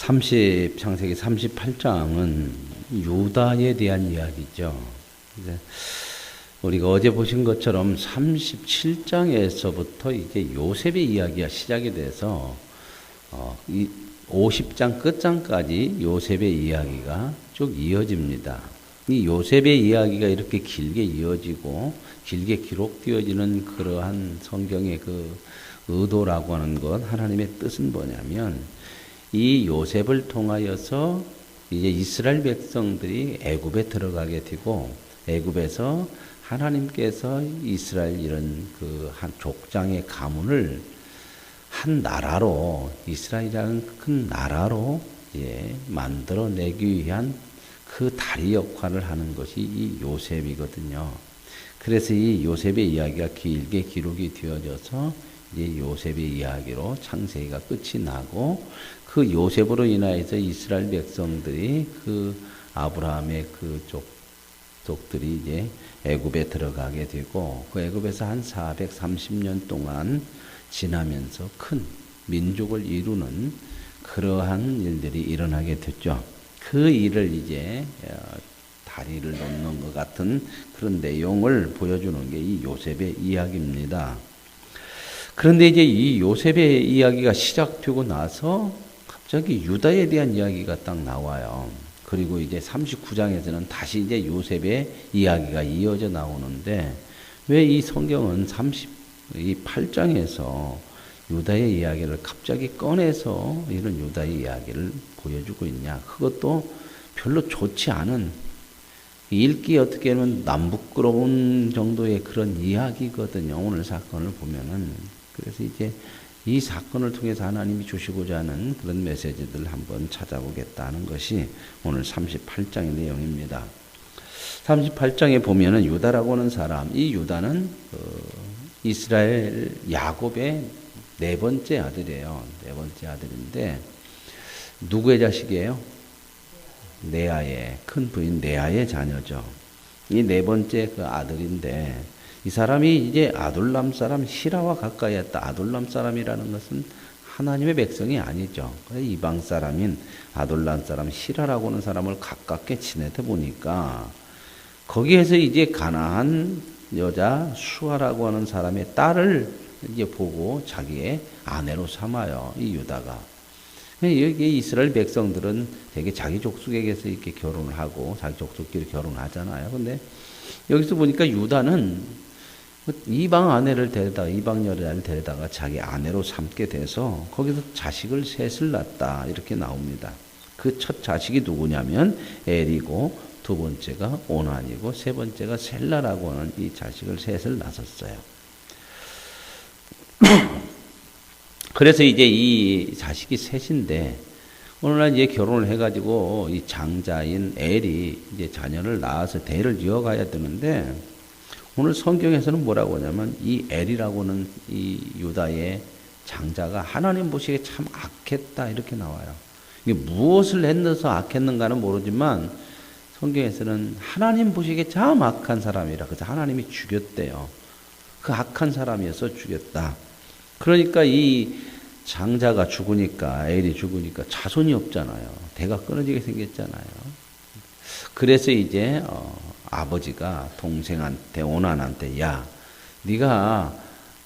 창세기 38장은 유다에 대한 이야기죠. 이제 우리가 어제 보신 것처럼 37장에서부터 이제 요셉의 이야기가 시작이 돼서 이 50장 끝장까지 요셉의 이야기가 쭉 이어집니다. 이 요셉의 이야기가 이렇게 길게 이어지고 길게 기록되어지는 그러한 성경의 그 의도라고 하는 것, 하나님의 뜻은 뭐냐면 이 요셉을 통하여서 이제 이스라엘 백성들이 애굽에 들어가게 되고 애굽에서 하나님께서 이스라엘 이런 그 한 족장의 가문을 한 나라로 이스라엘이라는 큰 나라로 만들어내기 위한 그 다리 역할을 하는 것이 이 요셉이거든요. 그래서 이 요셉의 이야기가 길게 기록이 되어져서 이제 요셉의 이야기로 창세기가 끝이 나고 그 요셉으로 인하여서 이스라엘 백성들이 그 아브라함의 그 족들이 이제 애굽에 들어가게 되고 그 애굽에서 한 430년 동안 지나면서 큰 민족을 이루는 그러한 일들이 일어나게 됐죠. 그 일을 이제 다리를 놓는 것 같은 그런 내용을 보여주는 게 이 요셉의 이야기입니다. 그런데 이제 이 요셉의 이야기가 시작되고 나서 갑자기 유다에 대한 이야기가 딱 나와요. 그리고 이제 39장에서는 다시 이제 요셉의 이야기가 이어져 나오는데 왜 이 성경은 38장에서 유다의 이야기를 갑자기 꺼내서 이런 유다의 이야기를 보여주고 있냐. 그것도 별로 좋지 않은 읽기 어떻게 하면 남부끄러운 정도의 그런 이야기거든요. 오늘 사건을 보면은. 그래서 이제 이 사건을 통해서 하나님이 주시고자 하는 그런 메시지들을 한번 찾아보겠다는 것이 오늘 38장의 내용입니다. 38장에 보면은 유다라고 하는 사람, 이 유다는 이스라엘 야곱의 네 번째 아들이에요. 네 번째 아들인데 누구의 자식이에요? 레아의 큰 부인 레아의 자녀죠. 이 네 번째 그 아들인데 이 사람이 이제 아둘람 사람 히라와 가까이 했다. 아둘람 사람이라는 것은 하나님의 백성이 아니죠. 이방 사람인 아둘람 사람 히라라고 하는 사람을 가깝게 지내다 보니까 거기에서 이제 가나안 여자 수아라고 하는 사람의 딸을 이제 보고 자기의 아내로 삼아요. 이 유다가. 여기 이스라엘 백성들은 되게 자기 족속에게서 이렇게 결혼을 하고 자기 족속끼리 결혼하잖아요. 근데 여기서 보니까 유다는 이방 아내를 데려다가 이방 여자를 데려다가 자기 아내로 삼게 돼서 거기서 자식을 셋을 낳았다 이렇게 나옵니다. 그 첫 자식이 누구냐면 엘이고 두 번째가 오난이고 세 번째가 셀라라고 하는 이 자식을 셋을 낳았어요. 그래서 이제 이 자식이 셋인데 오늘날 이제 결혼을 해가지고 이 장자인 엘이 이제 자녀를 낳아서 대를 이어가야 되는데 오늘 성경에서는 뭐라고 하냐면 이 엘이라고는 이 유다의 장자가 하나님 보시기에 참 악했다 이렇게 나와요. 이게 무엇을 했는서 악했는가는 모르지만 성경에서는 하나님 보시기에 참 악한 사람이라 그래서 하나님이 죽였대요. 그 악한 사람이어서 죽였다. 그러니까 이 장자가 죽으니까 엘이 죽으니까 자손이 없잖아요. 대가 끊어지게 생겼잖아요. 그래서 이제 아버지가 동생한테 오난한테 야 네가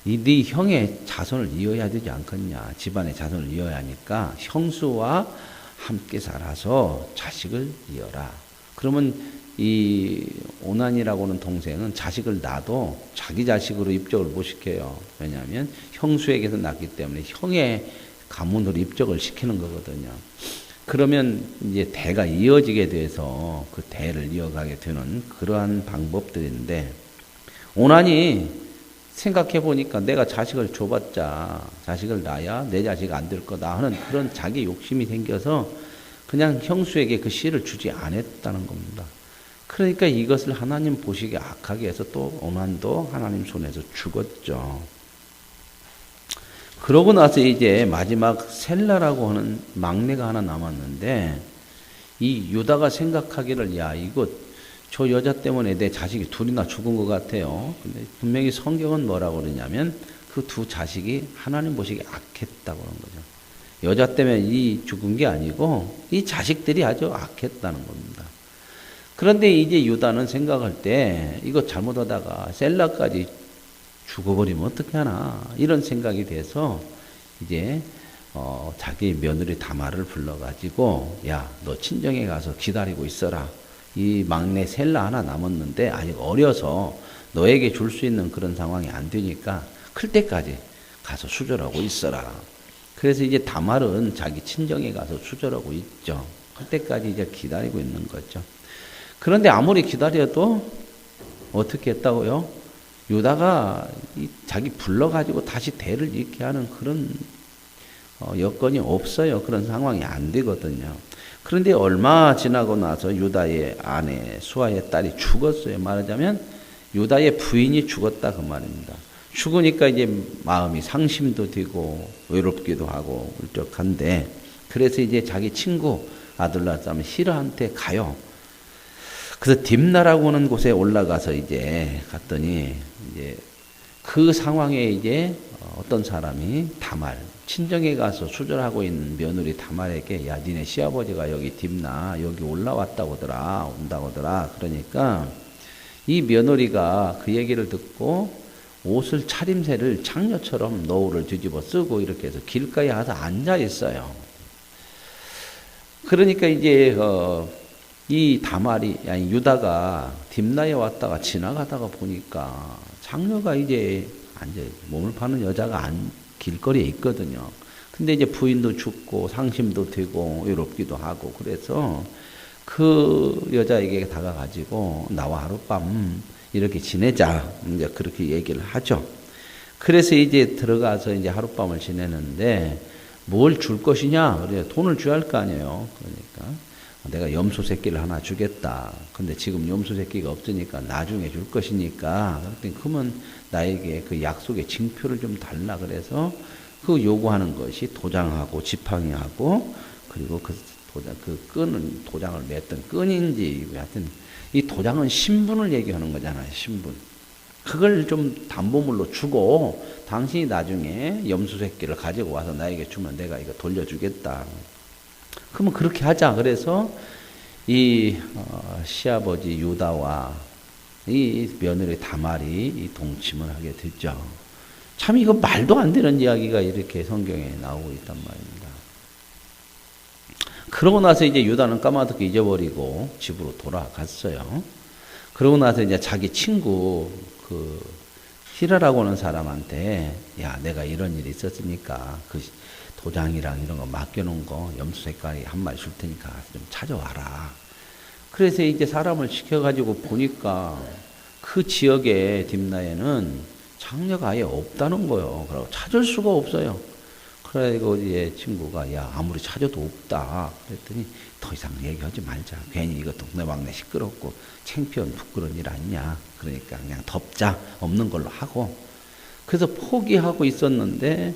네 형의 자손을 이어야 되지 않겠냐. 집안의 자손을 이어야 하니까 형수와 함께 살아서 자식을 이어라. 그러면 이 오난이라고는 동생은 자식을 낳아도 자기 자식으로 입적을 못 시켜요. 왜냐하면 형수에게서 낳기 때문에 형의 가문으로 입적을 시키는 거거든요. 그러면 이제 대가 이어지게 돼서 그 대를 이어가게 되는 그러한 방법들인데 오난이 생각해 보니까 내가 자식을 줘봤자 자식을 낳아야 내 자식 안 될 거다 하는 그런 자기 욕심이 생겨서 그냥 형수에게 그 씨를 주지 않았다는 겁니다. 그러니까 이것을 하나님 보시기에 악하게 해서 또 오난도 하나님 손에서 죽었죠. 그러고 나서 이제 마지막 셀라라고 하는 막내가 하나 남았는데 이 유다가 생각하기를 야 이거 저 여자 때문에 내 자식이 둘이나 죽은 것 같아요. 근데 분명히 성경은 뭐라고 그러냐면 그 두 자식이 하나님 보시기에 악했다고 하는 거죠. 여자 때문에 이 죽은 게 아니고 이 자식들이 아주 악했다는 겁니다. 그런데 이제 유다는 생각할 때 이거 잘못하다가 셀라까지 죽어버리면 어떻게 하나 이런 생각이 돼서 이제 자기 며느리 다말을 불러가지고 야, 너 친정에 가서 기다리고 있어라. 이 막내 셀라 하나 남았는데 아직 어려서 너에게 줄 수 있는 그런 상황이 안 되니까 클 때까지 가서 수절하고 있어라. 그래서 이제 다말은 자기 친정에 가서 수절하고 있죠. 클 때까지 이제 기다리고 있는 거죠. 그런데 아무리 기다려도 어떻게 했다고요? 유다가 자기 불러가지고 다시 대를 잇게 하는 그런 여건이 없어요. 그런 상황이 안 되거든요. 그런데 얼마 지나고 나서 유다의 아내 수아의 딸이 죽었어요. 말하자면 유다의 부인이 죽었다 그 말입니다. 죽으니까 이제 마음이 상심도 되고 외롭기도 하고 울적한데 그래서 이제 자기 친구 아둘라쌈 히라한테 가요. 그래서 딥나라고 하는 곳에 올라가서 이제 갔더니 이제 그 상황에 이제 어떤 사람이 다말 친정에 가서 수절하고 있는 며느리 다말에게 야 니네 시아버지가 여기 딥나 여기 올라왔다고더라 온다고더라. 그러니까 이 며느리가 그 얘기를 듣고 옷을 차림새를 창녀처럼 노후를 뒤집어 쓰고 이렇게 해서 길가에 가서 앉아 있어요. 그러니까 이제 이 다말이 아니 유다가 딥나에 왔다가 지나가다가 보니까 장녀가 이제 앉아 몸을 파는 여자가 길거리에 있거든요. 근데 이제 부인도 죽고 상심도 되고 외롭기도 하고 그래서 그 여자에게 다가가지고 나와 하룻밤 이렇게 지내자 이제 그렇게 얘기를 하죠. 그래서 이제 들어가서 이제 하룻밤을 지내는데 뭘 줄 것이냐? 그래 돈을 줘야 할 거 아니에요. 그러니까 내가 염소 새끼를 하나 주겠다. 근데 지금 염소 새끼가 없으니까 나중에 줄 것이니까 그러면 나에게 그 약속의 징표를 좀 달라 그래서 그 요구하는 것이 도장하고 지팡이하고 그리고 그 도장 그 끈은 도장을 맺던 끈인지 하여튼 이 도장은 신분을 얘기하는 거잖아요. 신분. 그걸 좀 담보물로 주고 당신이 나중에 염소 새끼를 가지고 와서 나에게 주면 내가 이거 돌려주겠다. 그러면 그렇게 하자. 그래서 이 시아버지 유다와 이 며느리 다말이 이 동침을 하게 됐죠. 참 이거 말도 안 되는 이야기가 이렇게 성경에 나오고 있단 말입니다. 그러고 나서 이제 유다는 까마득히 잊어버리고 집으로 돌아갔어요. 그러고 나서 이제 자기 친구 그 히라라고 하는 사람한테 야 내가 이런 일이 있었으니까 그 도장이랑 이런 거 맡겨놓은 거 염소 색깔이 한 마리 줄 테니까 좀 찾아와라. 그래서 이제 사람을 시켜가지고 보니까 그 지역에 딥나에는 장녀가 아예 없다는 거예요. 그리고 찾을 수가 없어요. 그래가지고 이제 친구가 야 아무리 찾아도 없다. 그랬더니 더 이상 얘기하지 말자. 괜히 이거 동네 막내 시끄럽고 창피한 부끄러운 일 아니냐. 그러니까 그냥 덮자. 없는 걸로 하고. 그래서 포기하고 있었는데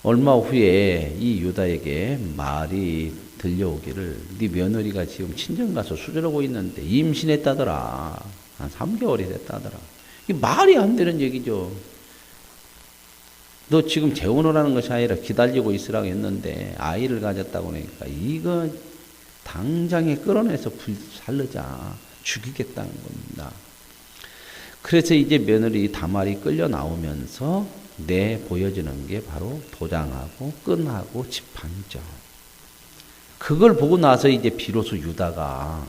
얼마 후에 이 유다에게 말이 들려오기를 네 며느리가 지금 친정 가서 수절하고 있는데 임신했다더라. 한 3개월이 됐다더라. 이 말이 안 되는 얘기죠. 너 지금 재혼을 것이 아니라 기다리고 있으라고 했는데 아이를 가졌다고 하니까 이거 당장에 끌어내서 살르자. 죽이겠다는 겁니다. 그래서 이제 며느리 다말이 끌려 나오면서 보여지는 게 바로 도장하고 끈하고 지팡이죠. 그걸 보고 나서 이제 비로소 유다가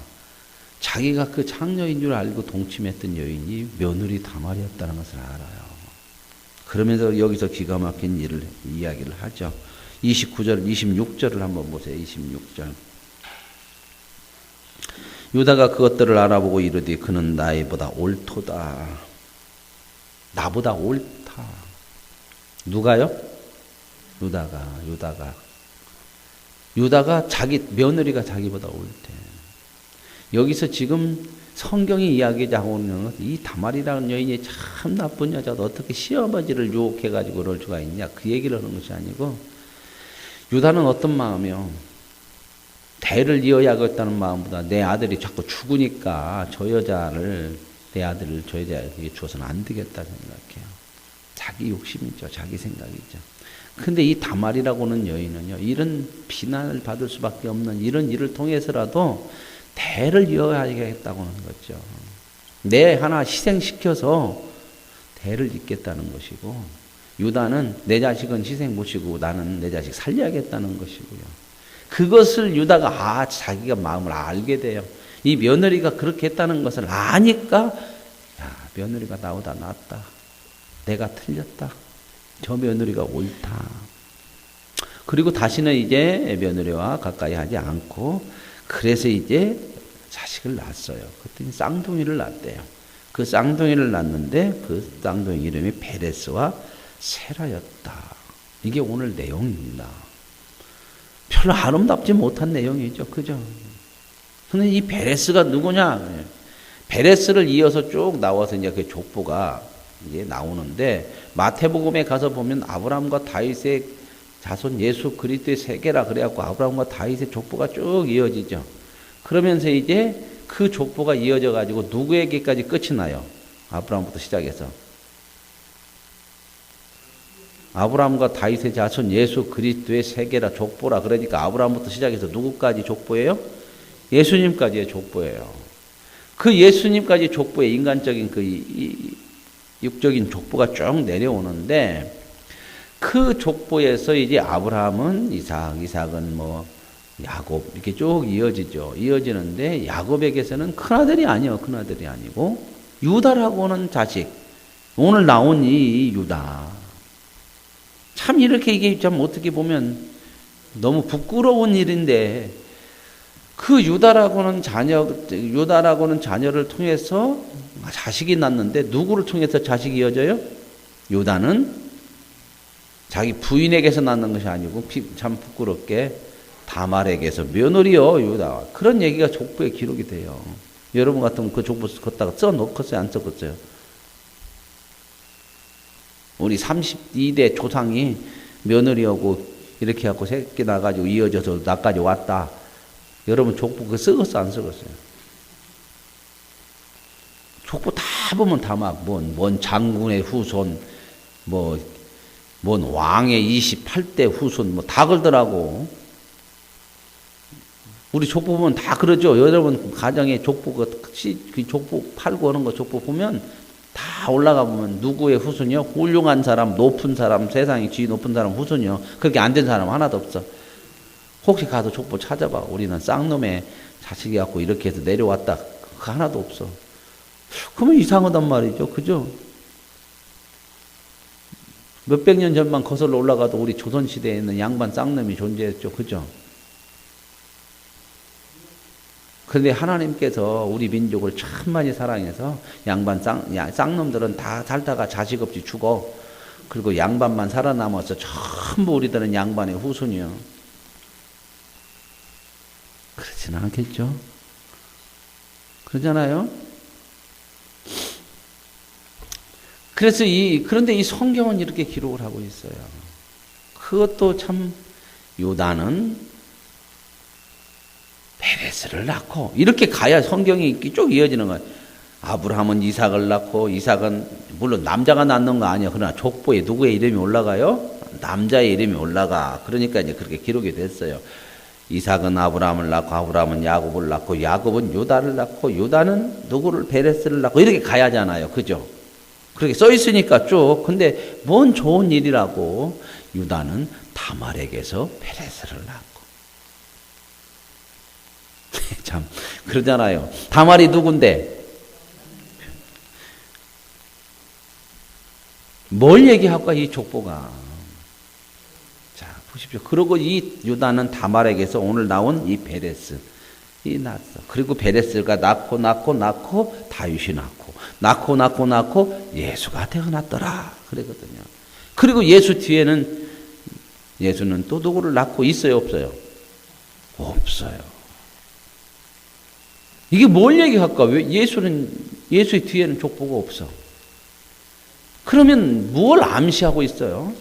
자기가 그 창녀인 줄 알고 동침했던 여인이 며느리 다말이었다는 것을 알아요. 그러면서 여기서 기가 막힌 이야기를 하죠. 29절, 26절을 한번 보세요. 26절. 유다가 그것들을 알아보고 이르되 그는 나보다 옳도다. 나보다 옳다. 누가요? 유다가 자기 며느리가 자기보다 옳대. 여기서 지금 성경이 이야기하고 있는 것, 이 다말이라는 여인이 참 나쁜 여자도 어떻게 시아버지를 유혹해가지고 그럴 수가 있냐. 그 얘기를 하는 것이 아니고, 유다는 어떤 마음이요? 대를 이어야겠다는 마음보다 내 아들이 자꾸 죽으니까 내 아들을 저 여자에게 주어서는 안 되겠다 생각해요. 자기 욕심이죠. 자기 생각이죠. 근데 이 다말이라고는 여인은요, 이런 비난을 받을 수밖에 없는 이런 일을 통해서라도 대를 이어가야겠다고 하는 거죠. 내 하나 희생시켜서 대를 잇겠다는 것이고, 유다는 내 자식은 희생 못시고 나는 내 자식 살려야겠다는 것이고요. 그것을 유다가 자기가 마음을 알게 돼요. 이 며느리가 그렇게 했다는 것을 아니까, 야, 며느리가 나보다 낫다. 내가 틀렸다. 저 며느리가 옳다. 그리고 다시는 이제 며느리와 가까이 하지 않고, 그래서 이제 자식을 낳았어요. 그랬더니 쌍둥이를 낳았대요. 그 쌍둥이를 낳았는데 그 쌍둥이 이름이 베레스와 세라였다. 이게 오늘 내용입니다. 별로 아름답지 못한 내용이죠. 그죠? 근데 이 베레스가 누구냐? 베레스를 이어서 쭉 나와서 이제 그 족보가 이제 나오는데, 마태복음에 가서 보면 아브라함과 다윗의 자손 예수 그리스도의 세계라 그래갖고 아브라함과 다윗의 족보가 쭉 이어지죠. 그러면서 이제 그 족보가 이어져 가지고 누구에게까지 끝이 나요? 아브라함부터 시작해서 아브라함과 다윗의 자손 예수 그리스도의 세계라 족보라. 그러니까 아브라함부터 시작해서 누구까지 족보예요? 예수님까지의 족보예요. 그 예수님까지 족보의 인간적인 그 육적인 족보가 쭉 내려오는데, 그 족보에서 이제 아브라함은 이삭, 이삭은 뭐 야곱 이렇게 쭉 이어지죠. 이어지는데 야곱에게서는 큰아들이 아니요. 큰아들이 아니고 유다라고 는 자식. 오늘 나온 이 유다. 참 이렇게 이게 참 어떻게 보면 너무 부끄러운 일인데, 그 유다라고는 자녀를 통해서 자식이 낳는데 누구를 통해서 자식이 이어져요? 유다는 자기 부인에게서 낳는 것이 아니고 참 부끄럽게 다말에게서 며느리요 유다. 그런 얘기가 족보에 기록이 돼요. 여러분 같으면 그 족보 걷다가 써놓겠어요? 안 써겠어요? 우리 32대 조상이 며느리하고 이렇게 하고 새끼 나가지고 이어져서 나까지 왔다. 여러분 족보 그거 쓰겠어? 안 쓰겠어요? 족보 다 보면 다 막 뭔 장군의 후손, 뭔 왕의 28대 후손 뭐 다 걸더라고. 우리 족보 보면 다 그러죠. 여러분 가정에 족보 그 족보 팔고 하는 거 족보 보면 다 올라가 보면 누구의 후손이요? 훌륭한 사람, 높은 사람, 세상에 지위 높은 사람 후손이요. 그렇게 안 된 사람 하나도 없어. 혹시 가서 족보 찾아봐. 우리는 쌍놈의 자식이 갖고 이렇게 해서 내려왔다. 그거 하나도 없어. 그러면 이상하단 말이죠. 그죠? 몇백 년 전만 거슬러 올라가도 우리 조선시대에 있는 양반 쌍놈이 존재했죠. 그죠? 그런데 하나님께서 우리 민족을 참 많이 사랑해서 양반 쌍놈들은 다 살다가 자식 없이 죽어. 그리고 양반만 살아남아서 전부 우리들은 양반의 후손이요. 그렇지는 않겠죠? 그러잖아요? 그래서 그런데 이 성경은 이렇게 기록을 하고 있어요. 그것도 참, 유다는 베레스를 낳고, 이렇게 가야 성경이 쭉 이어지는 거예요. 아브라함은 이삭을 낳고, 이삭은 물론 남자가 낳는 거 아니에요. 그러나 족보에 누구의 이름이 올라가요? 남자의 이름이 올라가. 그러니까 이제 그렇게 기록이 됐어요. 이삭은 아브라함을 낳고, 아브라함은 야곱을 낳고, 야곱은 유다를 낳고, 유다는 누구를 베레스를 낳고, 이렇게 가야 하잖아요. 그죠? 그렇게 써 있으니까 쭉. 근데 뭔 좋은 일이라고. 유다는 다말에게서 베레스를 낳고. 참 그러잖아요. 다말이 누군데? 뭘 얘기할까 이 족보가. 자 보십시오. 그리고 이 유다는 다말에게서 오늘 나온 이 베레스 이 낳았어. 그리고 베레스가 낳고 다윗이 낳고 예수가 태어났더라 그랬거든요. 그리고 예수 뒤에는 예수는 또 누구를 낳고 있어요 없어요? 없어요. 이게 뭘 얘기할까? 왜 예수의 뒤에는 족보가 없어? 그러면 무엇을 암시하고 있어요?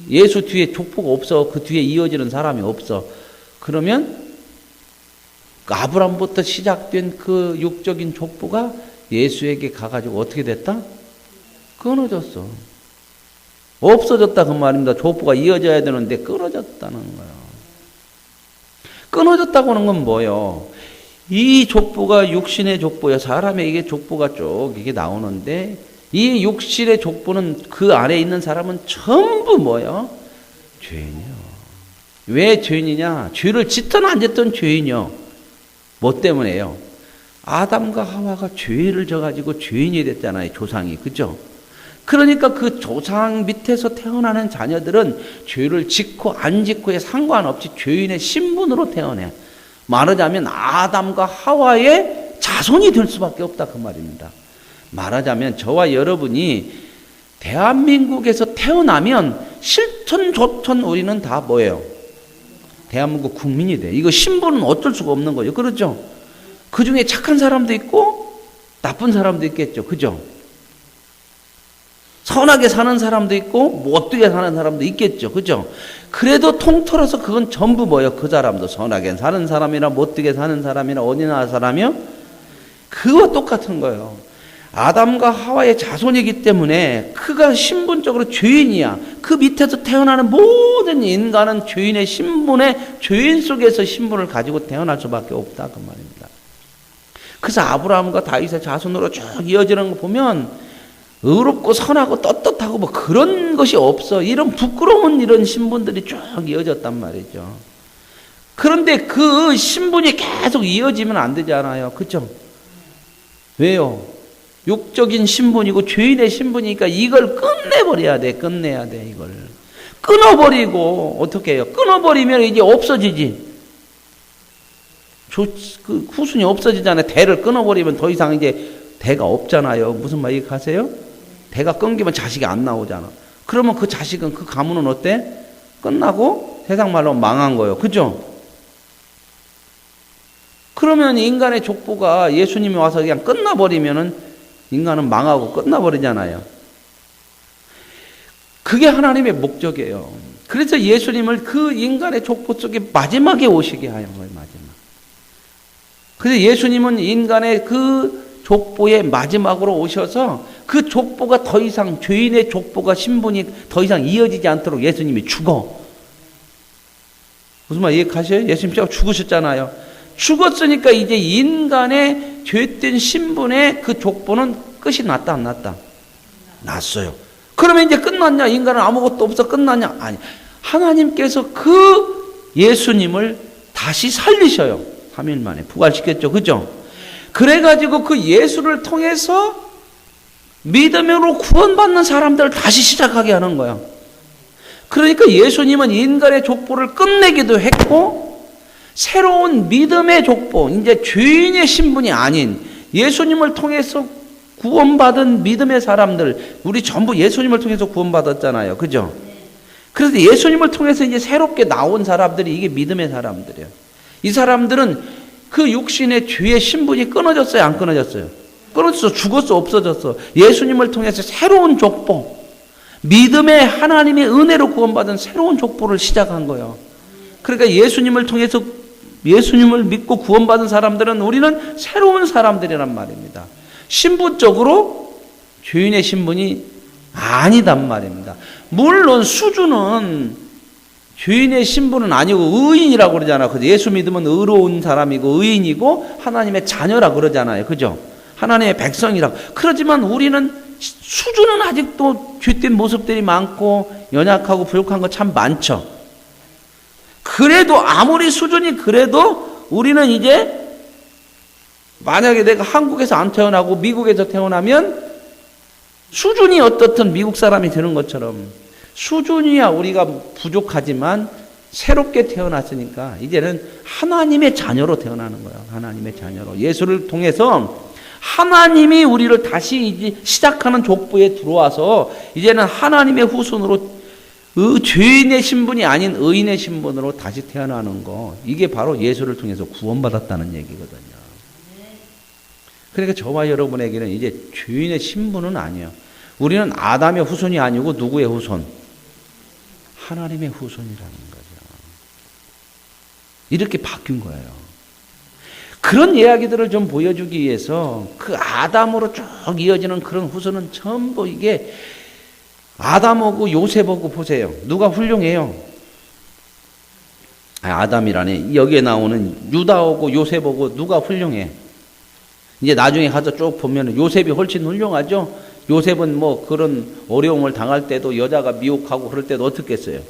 예수 뒤에 족보가 없어. 그 뒤에 이어지는 사람이 없어. 그러면 아브라함부터 시작된 그 육적인 족보가 예수에게 가가지고 어떻게 됐다? 끊어졌어. 없어졌다 그 말입니다. 족보가 이어져야 되는데 끊어졌다는 거예요. 끊어졌다고 하는 건 뭐예요? 이 족보가 육신의 족보예요. 사람에게 족보가 쭉 이게 나오는데 이 육신의 족보는 그 안에 있는 사람은 전부 뭐예요? 죄인이요. 왜 죄인이냐? 죄를 짓든 안 짓든 죄인이요. 뭐 때문에요? 아담과 하와가 죄를 져가지고 죄인이 됐잖아요. 조상이. 그죠? 그러니까 그 조상 밑에서 태어나는 자녀들은 죄를 짓고 안 짓고에 상관없이 죄인의 신분으로 태어나. 말하자면 아담과 하와의 자손이 될 수밖에 없다 그 말입니다. 말하자면 저와 여러분이 대한민국에서 태어나면 실천 조천 우리는 다 뭐예요? 대한민국 국민이 돼. 이거 신분은 어쩔 수가 없는 거죠. 그렇죠? 그 중에 착한 사람도 있고 나쁜 사람도 있겠죠. 그죠? 선하게 사는 사람도 있고 못되게 사는 사람도 있겠죠. 그죠? 그래도 통틀어서 그건 전부 뭐예요? 그 사람도 선하게 사는 사람이나 못되게 사는 사람이나 어디나 사람이요? 그거 똑같은 거예요. 아담과 하와의 자손이기 때문에 그가 신분적으로 죄인이야. 그 밑에서 태어나는 모든 인간은 죄인의 신분에 죄인 속에서 신분을 가지고 태어날 수밖에 없다 그 말입니다. 그래서 아브라함과 다윗의 자손으로 쭉 이어지는 거 보면 의롭고 선하고 떳떳하고 뭐 그런 것이 없어. 이런 부끄러운 이런 신분들이 쭉 이어졌단 말이죠. 그런데 그 신분이 계속 이어지면 안 되잖아요. 그렇죠? 왜요? 육적인 신분이고 죄인의 신분이니까 이걸 끝내버려야 돼. 끝내야 돼. 이걸 끊어버리고 어떻게 해요? 끊어버리면 이제 없어지지. 그 후순이 없어지잖아요. 대를 끊어버리면 더 이상 이제 대가 없잖아요. 무슨 말 이해하세요? 대가 끊기면 자식이 안 나오잖아. 그러면 그 자식은 그 가문은 어때? 끝나고 세상 말로 망한 거예요. 그죠? 그러면 인간의 족보가 예수님이 와서 그냥 끝나버리면은 인간은 망하고 끝나버리잖아요. 그게 하나님의 목적이에요. 그래서 예수님을 그 인간의 족보 속에 마지막에 오시게 하는 거예요. 마지막. 그래서 예수님은 인간의 그 족보의 마지막으로 오셔서 그 족보가 더 이상 죄인의 족보가 신분이 더 이상 이어지지 않도록 예수님이 죽어. 무슨 말 이해하셔요? 예수님 죽으셨잖아요. 죽었으니까 이제 인간의 죄된 신분의 그 족보는 끝이 났다 안 났다? 났어요. 그러면 이제 끝났냐? 인간은 아무것도 없어 끝났냐? 아니. 하나님께서 그 예수님을 다시 살리셔요. 3일 만에 부활시켰죠. 그죠? 그래가지고 그 예수를 통해서 믿음으로 구원받는 사람들을 다시 시작하게 하는 거야. 그러니까 예수님은 인간의 족보를 끝내기도 했고 새로운 믿음의 족보, 이제 죄인의 신분이 아닌 예수님을 통해서 구원받은 믿음의 사람들, 우리 전부 예수님을 통해서 구원받았잖아요. 그죠? 그래서 예수님을 통해서 이제 새롭게 나온 사람들이 이게 믿음의 사람들이에요. 이 사람들은 그 육신의 죄의 신분이 끊어졌어요? 안 끊어졌어요? 끊어졌어. 죽었어? 없어졌어? 예수님을 통해서 새로운 족보, 믿음의 하나님의 은혜로 구원받은 새로운 족보를 시작한 거예요. 그러니까 예수님을 통해서 예수님을 믿고 구원받은 사람들은 우리는 새로운 사람들이란 말입니다. 신분적으로 죄인의 신분이 아니단 말입니다. 물론 수준은 죄인의 신분은 아니고 의인이라고 그러잖아요. 그래서 예수 믿으면 의로운 사람이고 의인이고 하나님의 자녀라 그러잖아요. 그죠? 하나님의 백성이라고. 그렇지만 우리는 수준은 아직도 죄된 모습들이 많고 연약하고 부족한 거 참 많죠. 그래도 아무리 수준이 그래도 우리는 이제 만약에 내가 한국에서 안 태어나고 미국에서 태어나면 수준이 어떻든 미국 사람이 되는 것처럼 수준이야 우리가 부족하지만 새롭게 태어났으니까 이제는 하나님의 자녀로 태어나는 거예요. 하나님의 자녀로. 예수를 통해서 하나님이 우리를 다시 이제 시작하는 족보에 들어와서 이제는 하나님의 후손으로 죄인의 신분이 아닌 의인의 신분으로 다시 태어나는 거. 이게 바로 예수를 통해서 구원받았다는 얘기거든요. 그러니까 저와 여러분에게는 이제 죄인의 신분은 아니에요. 우리는 아담의 후손이 아니고 누구의 후손? 하나님의 후손이라는 거죠. 이렇게 바뀐 거예요. 그런 이야기들을 좀 보여주기 위해서 그 아담으로 쭉 이어지는 그런 후손은 전부 이게 아담하고 요셉하고 보세요. 누가 훌륭해요? 아담이라네. 여기에 나오는 유다하고 요셉하고 누가 훌륭해? 이제 나중에 가서 쭉 보면 요셉이 훨씬 훌륭하죠? 요셉은 뭐 그런 어려움을 당할 때도 여자가 미혹하고 그럴 때도 어떻게 했어요?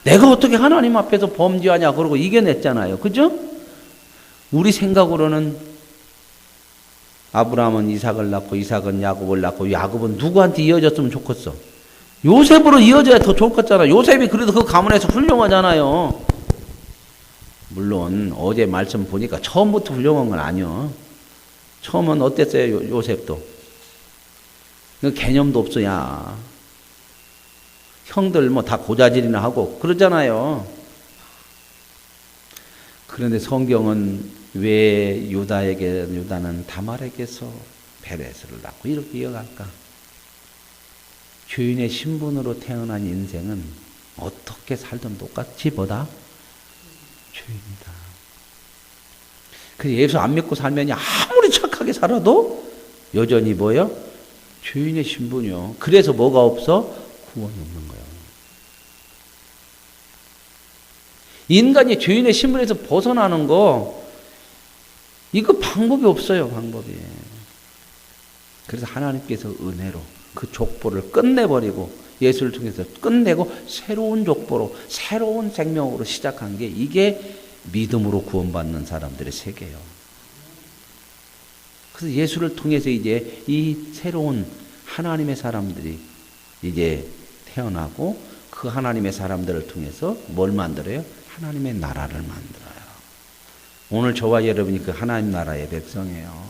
내가 어떻게 하나님 앞에서 범죄하냐 그러고 이겨냈잖아요. 그죠? 우리 생각으로는 아브라함은 이삭을 낳고 이삭은 야곱을 낳고 야곱은 누구한테 이어졌으면 좋겠어? 요셉으로 이어져야 더 좋겠잖아. 요셉이 그래도 그 가문에서 훌륭하잖아요. 물론 어제 말씀 보니까 처음부터 훌륭한 건 아니요. 처음은 어땠어요? 요셉도. 개념도 없어야. 형들 뭐 다 고자질이나 하고 그러잖아요. 그런데 성경은 왜 유다는 다말에게서 베레스를 낳고 이렇게 이어갈까? 죄인의 신분으로 태어난 인생은 어떻게 살든 똑같이 보다 죄인이다. 그래서 예수 안 믿고 살면 아무리 착하게 살아도 여전히 뭐요? 죄인의 신분이요. 그래서 뭐가 없어? 구원이 없는 거예요. 인간이 죄인의 신분에서 벗어나는 거 이거 방법이 없어요. 방법이. 그래서 하나님께서 은혜로 그 족보를 끝내버리고 예수를 통해서 끝내고 새로운 족보로 새로운 생명으로 시작한 게 이게 믿음으로 구원받는 사람들의 세계예요. 그래서 예수를 통해서 이제 이 새로운 하나님의 사람들이 이제 태어나고 그 하나님의 사람들을 통해서 뭘 만들어요? 하나님의 나라를 만들어요. 오늘 저와 여러분이 그 하나님 나라의 백성이에요.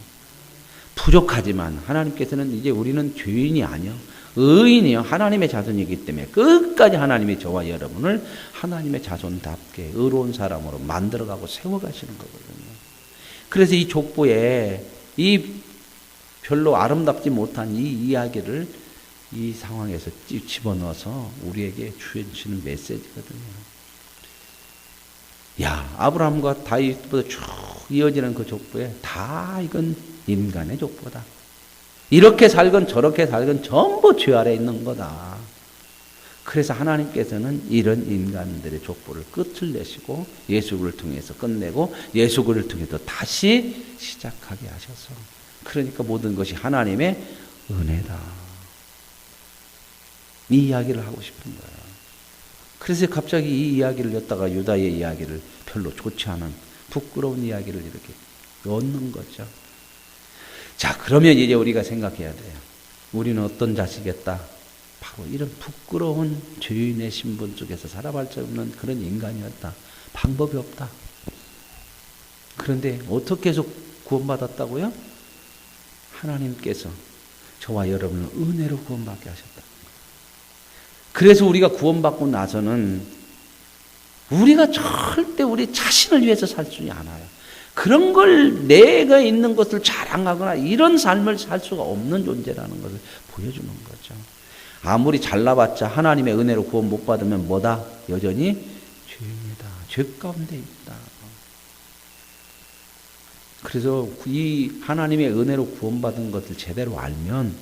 부족하지만 하나님께서는 이제 우리는 죄인이 아니요. 의인이요. 하나님의 자손이기 때문에 끝까지 하나님이 저와 여러분을 하나님의 자손답게 의로운 사람으로 만들어가고 세워가시는 거거든요. 그래서 이 족보에 이 별로 아름답지 못한 이 이야기를 이 상황에서 집어넣어서 우리에게 주시는 메시지거든요. 야, 아브라함과 다윗보다 쭉 이어지는 그 족보에 다 이건 인간의 족보다. 이렇게 살건 저렇게 살건 전부 죄 아래 있는 거다. 그래서 하나님께서는 이런 인간들의 족보를 끝을 내시고 예수를 통해서 끝내고 예수를 통해서 다시 시작하게 하셔서 그러니까 모든 것이 하나님의 은혜다. 이 이야기를 하고 싶은 거예요. 그래서 갑자기 이 이야기를 였다가 유다의 이야기를 별로 좋지 않은 부끄러운 이야기를 이렇게 엮는 거죠. 자, 그러면 이제 우리가 생각해야 돼요. 우리는 어떤 자식이었다? 바로 이런 부끄러운 죄인의 신분 속에서 살아갈 수 없는 그런 인간이었다. 방법이 없다. 그런데 어떻게 해서 구원받았다고요? 하나님께서 저와 여러분을 은혜로 구원받게 하셨다. 그래서 우리가 구원받고 나서는 우리가 절대 우리 자신을 위해서 살 수 않아요. 그런 걸 내가 있는 것을 자랑하거나 이런 삶을 살 수가 없는 존재라는 것을 보여주는 거죠. 아무리 잘나봤자 하나님의 은혜로 구원 못 받으면 뭐다? 여전히 죄인이다. 죄 가운데 있다. 그래서 이 하나님의 은혜로 구원받은 것을 제대로 알면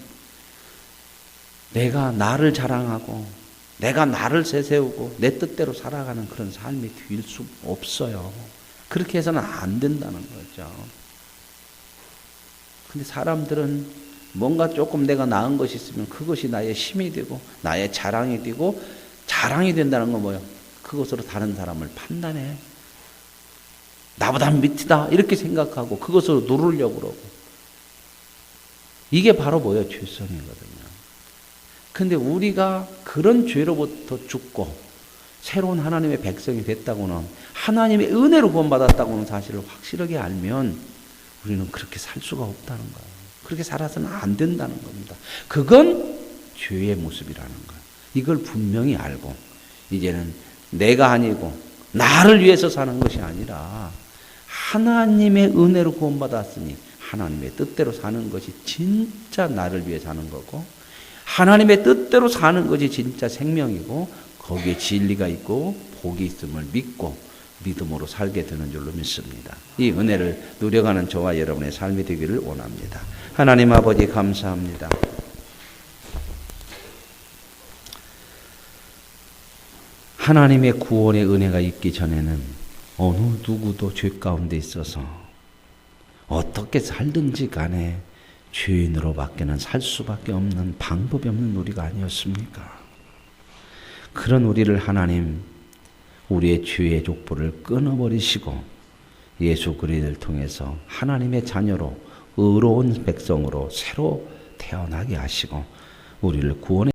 내가 나를 자랑하고 내가 나를 세세우고 내 뜻대로 살아가는 그런 삶이 될 수 없어요. 그렇게 해서는 안 된다는 거죠. 근데 사람들은 뭔가 조금 내가 나은 것이 있으면 그것이 나의 힘이 되고 나의 자랑이 되고 자랑이 된다는 건 뭐예요? 그것으로 다른 사람을 판단해. 나보다 밑이다 이렇게 생각하고 그것으로 누르려고 그러고 이게 바로 뭐예요? 죄성이거든요. 근데 우리가 그런 죄로부터 죽고 새로운 하나님의 백성이 됐다고는 하나님의 은혜로 구원받았다고는 사실을 확실하게 알면 우리는 그렇게 살 수가 없다는 거예요. 그렇게 살아서는 안 된다는 겁니다. 그건 죄의 모습이라는 거예요. 이걸 분명히 알고 이제는 내가 아니고 나를 위해서 사는 것이 아니라 하나님의 은혜로 구원받았으니 하나님의 뜻대로 사는 것이 진짜 나를 위해 사는 거고 하나님의 뜻대로 사는 것이 진짜 생명이고 거기에 진리가 있고 복이 있음을 믿고 믿음으로 살게 되는 줄로 믿습니다. 이 은혜를 누려가는 저와 여러분의 삶이 되기를 원합니다. 하나님 아버지 감사합니다. 하나님의 구원의 은혜가 있기 전에는 어느 누구도 죄 가운데 있어서 어떻게 살든지 간에 죄인으로 밖에는 살 수밖에 없는 방법이 없는 우리가 아니었습니까? 그런 우리를 하나님 우리의 죄의 족보를 끊어버리시고 예수 그리스도를 통해서 하나님의 자녀로 의로운 백성으로 새로 태어나게 하시고 우리를 구원해